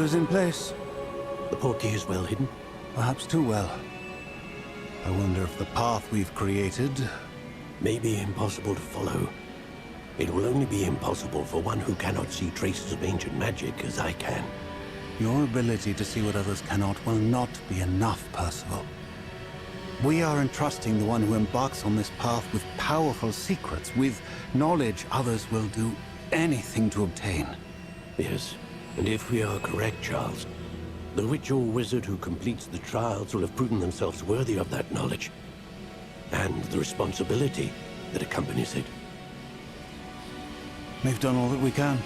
is in place. The portkey is well hidden. Perhaps too well. I wonder if the path we've created... May be impossible to follow. It will only be impossible for one who cannot see traces of ancient magic as I can. Your ability to see what others cannot will not be enough, Percival. We are entrusting the one who embarks on this path with powerful secrets, with knowledge others will do anything to obtain. Yes, and if we are correct, Charles, the witch or wizard who completes the trials will have proven themselves worthy of that knowledge, and the responsibility that accompanies it. We've done all that we can.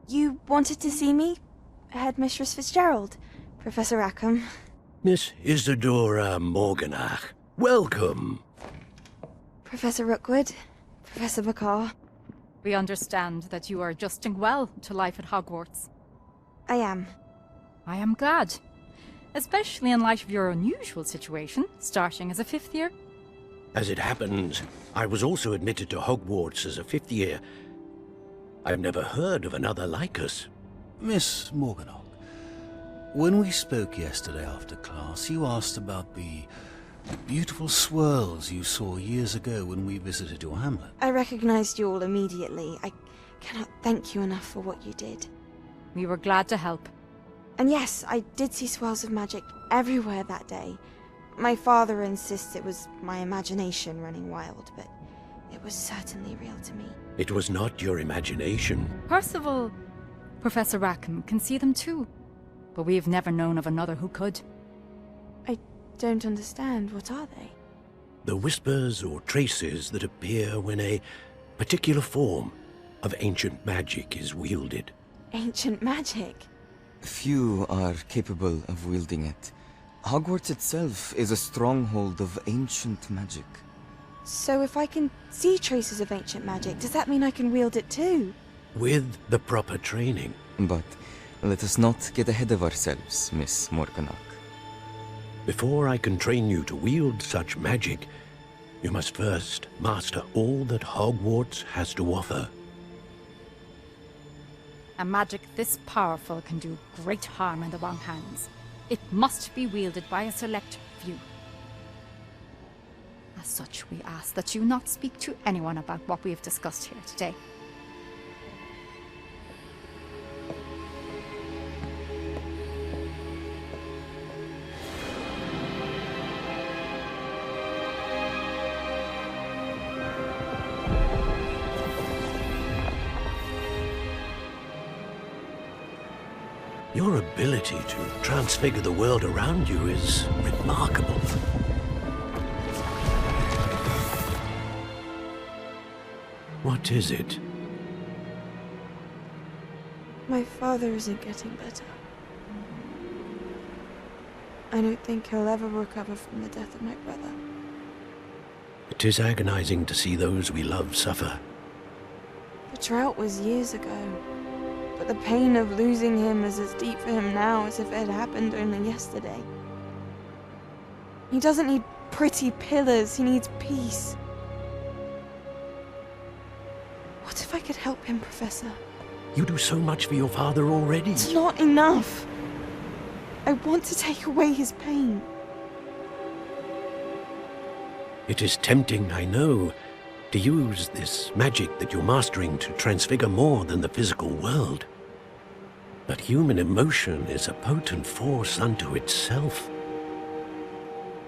You wanted to see me? Headmistress Fitzgerald, Professor Rackham. Miss Isidora Morganach, welcome. Professor Rookwood, Professor Bakar. We understand that you are adjusting well to life at Hogwarts. I am. I am glad. Especially in light of your unusual situation, starting as a 5th year. As it happens, I was also admitted to Hogwarts as a 5th year. I've never heard of another like us. Miss Morganach, when we spoke yesterday after class, you asked about the beautiful swirls you saw years ago when we visited your hamlet. I recognized you all immediately. I cannot thank you enough for what you did. We were glad to help. And yes, I did see swirls of magic everywhere that day. My father insists it was my imagination running wild, but it was certainly real to me. It was not your imagination. Percival, Professor Rackham can see them too. But we've never known of another who could. I don't understand. What are they? The whispers or traces that appear when a particular form of ancient magic is wielded. Ancient magic? Few are capable of wielding it. Hogwarts itself is a stronghold of ancient magic. So if I can see traces of ancient magic, does that mean I can wield it too? With the proper training. But let us not get ahead of ourselves, Miss Morganach. Before I can train you to wield such magic, you must first master all that Hogwarts has to offer. A magic this powerful can do great harm in the wrong hands. It must be wielded by a select few. As such, we ask that you not speak to anyone about what we have discussed here today. Your ability to transfigure the world around you is remarkable. What is it? My father isn't getting better. I don't think he'll ever recover from the death of my brother. It is agonizing to see those we love suffer. The drought was years ago, but the pain of losing him is as deep for him now as if it had happened only yesterday. He doesn't need pretty pillars, he needs peace. What if I could help him, Professor? You do so much for your father already. It's not enough. I want to take away his pain. It is tempting, I know, to use this magic that you're mastering to transfigure more than the physical world. But human emotion is a potent force unto itself.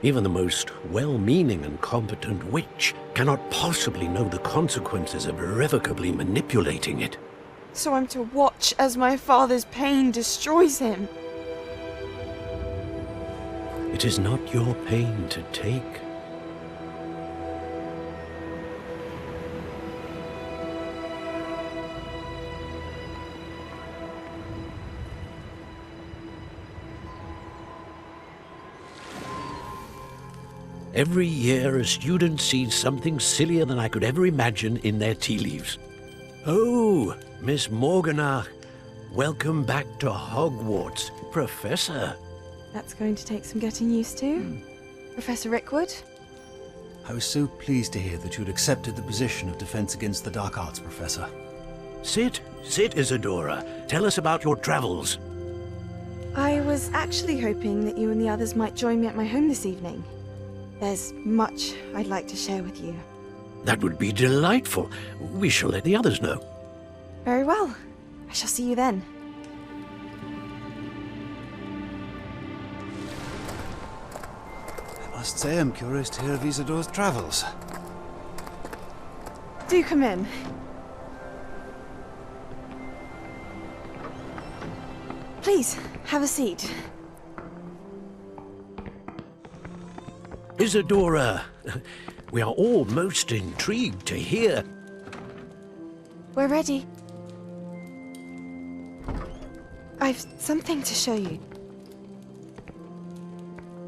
Even the most well-meaning and competent witch cannot possibly know the consequences of irrevocably manipulating it. So I'm to watch as my father's pain destroys him. It is not your pain to take. Every year, a student sees something sillier than I could ever imagine in their tea leaves. Oh, Miss Morganach, welcome back to Hogwarts, Professor. That's going to take some getting used to. Professor Rickwood? I was so pleased to hear that you'd accepted the position of Defense Against the Dark Arts, Professor. Sit, Isidora. Tell us about your travels. I was actually hoping that you and the others might join me at my home this evening. There's much I'd like to share with you. That would be delightful. We shall let the others know. Very well. I shall see you then. I must say I'm curious to hear of Isidora's travels. Do come in. Please, have a seat. Isidora, we are all most intrigued to hear. We're ready. I've something to show you.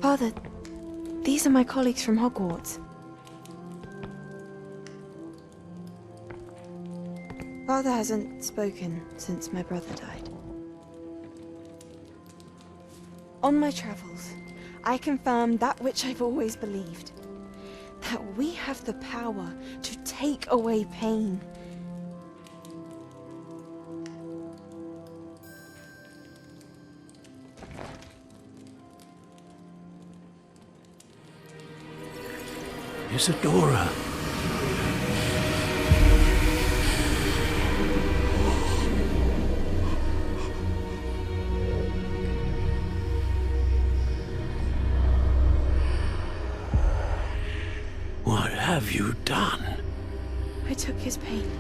Father, these are my colleagues from Hogwarts. Father hasn't spoken since my brother died. On my travels, I confirmed that which I've always believed. That we have the power to take away pain. Isidora. What have you done? I took his pain.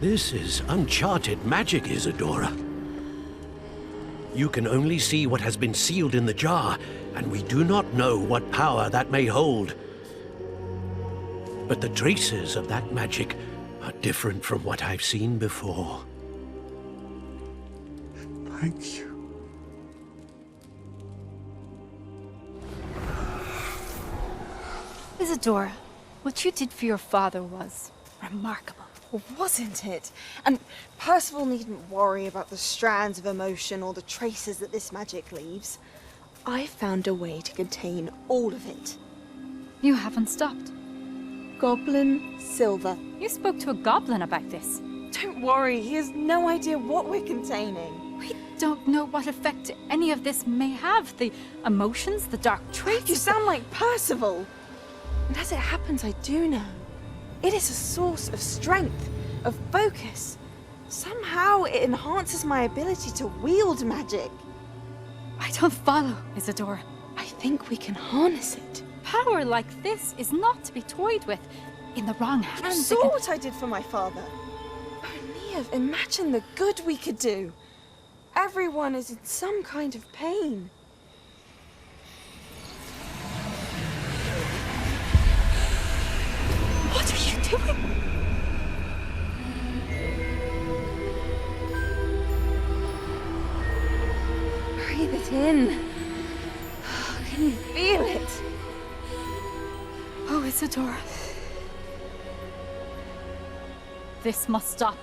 This is uncharted magic, Isidora. You can only see what has been sealed in the jar, and we do not know what power that may hold. But the traces of that magic are different from what I've seen before. Thank you. Isidora, what you did for your father was remarkable. Wasn't it? And Percival needn't worry about the strands of emotion or the traces that this magic leaves. I found a way to contain all of it. You haven't stopped. Goblin silver. You spoke to a goblin about this. Don't worry, he has no idea what we're containing. We don't know what effect any of this may have. The emotions, the dark traits. You sound like Percival. And as it happens, I do know. It is a source of strength, of focus. Somehow it enhances my ability to wield magic. I don't follow, Isidora. I think we can harness it. Power like this is not to be toyed with. In the wrong You hands, saw what I did for my father. Neve, imagine the good we could do. Everyone is in some kind of pain. What are you doing? Breathe it in. Can you feel it? Oh, Isidora. This must stop.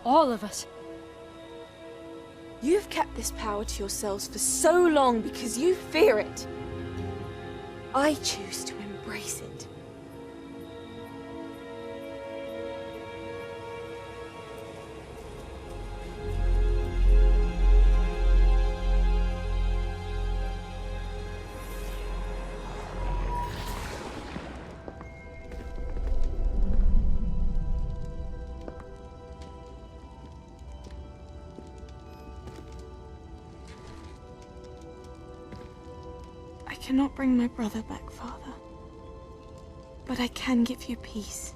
All of it. You've kept this power to yourselves for so long because you fear it. I choose to embrace it. I cannot bring my brother back, Father. But I can give you peace.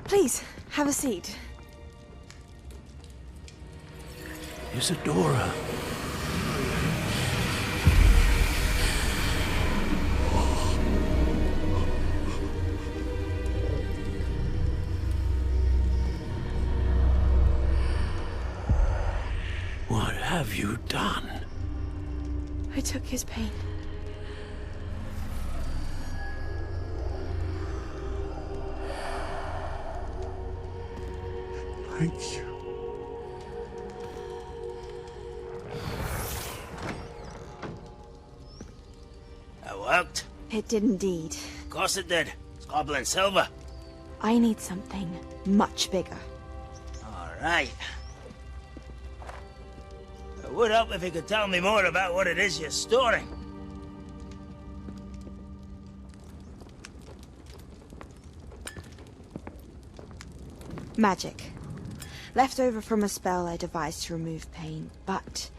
Please, have a seat. Isidora. What have you done? I took his pain. Thank you. That worked. It did indeed. Of course it did. It's goblin silver. I need something much bigger. All right. It would help if you could tell me more about what it is you're storing. Magic. Left over from a spell I devised to remove pain, but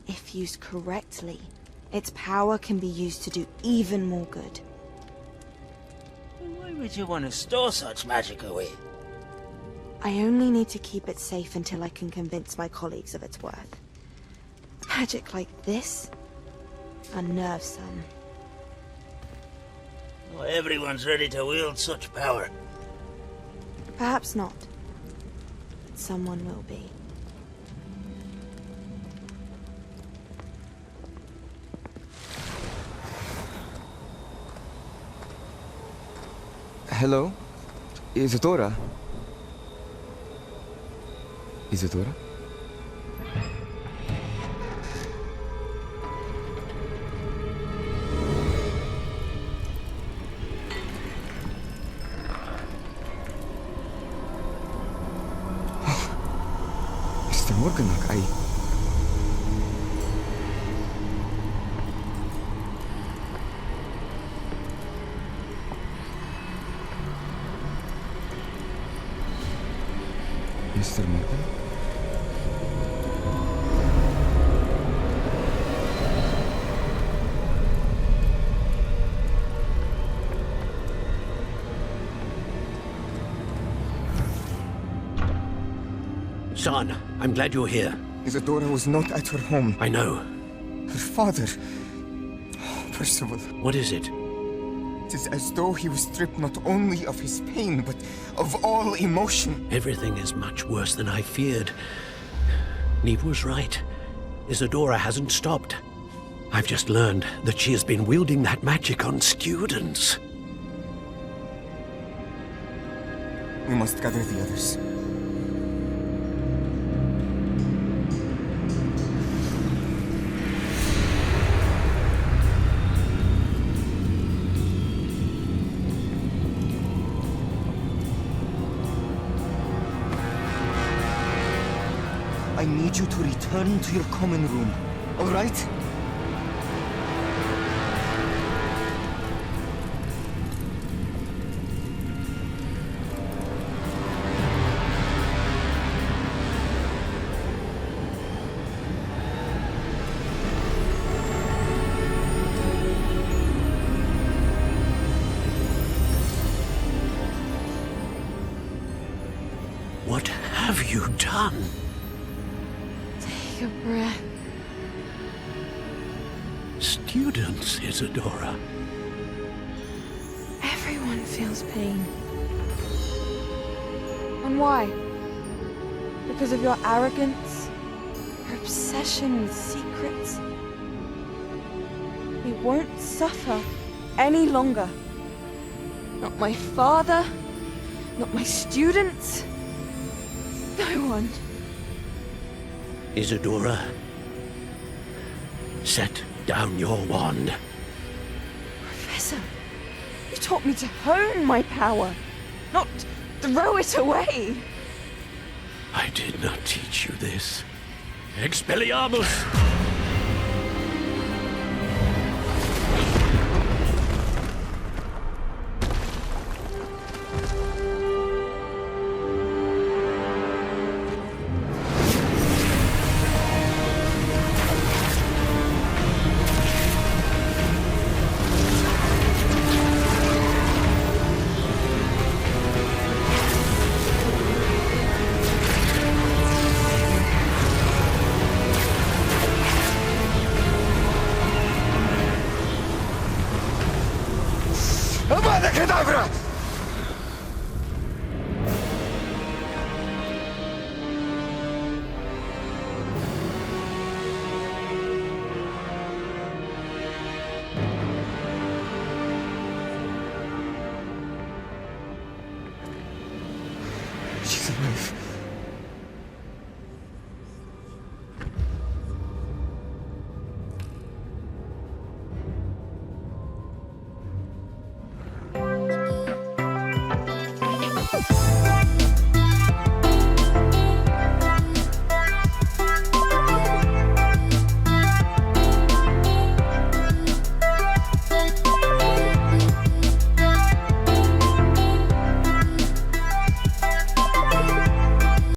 if used correctly, its power can be used to do even more good. Why would you want to store such magic away? I only need to keep it safe until I can convince my colleagues of its worth. Magic like this unnerves some. Not everyone's ready to wield such power. Perhaps not. But someone will be. Hello? Isidora? Isidora? Mr. Morganach, Mr. Morgan? Son, I'm glad you're here. Isidora was not at her home. I know. Her father... Percival. What is it? It is as though he was stripped not only of his pain, but of all emotion. Everything is much worse than I feared. Neve was right. Isidora hasn't stopped. I've just learned that she has been wielding that magic on students. We must gather the others. I need you to return to your common room, all right? done? Take a breath. Students, Isidora. Everyone feels pain. And why? Because of your arrogance? Your obsession with secrets? We won't suffer any longer. Not my father, not my students, no one. Isidora, set down your wand. Professor, you taught me to hone my power, not throw it away. I did not teach you this. Expelliarmus! Avada Kedavra! She's alive.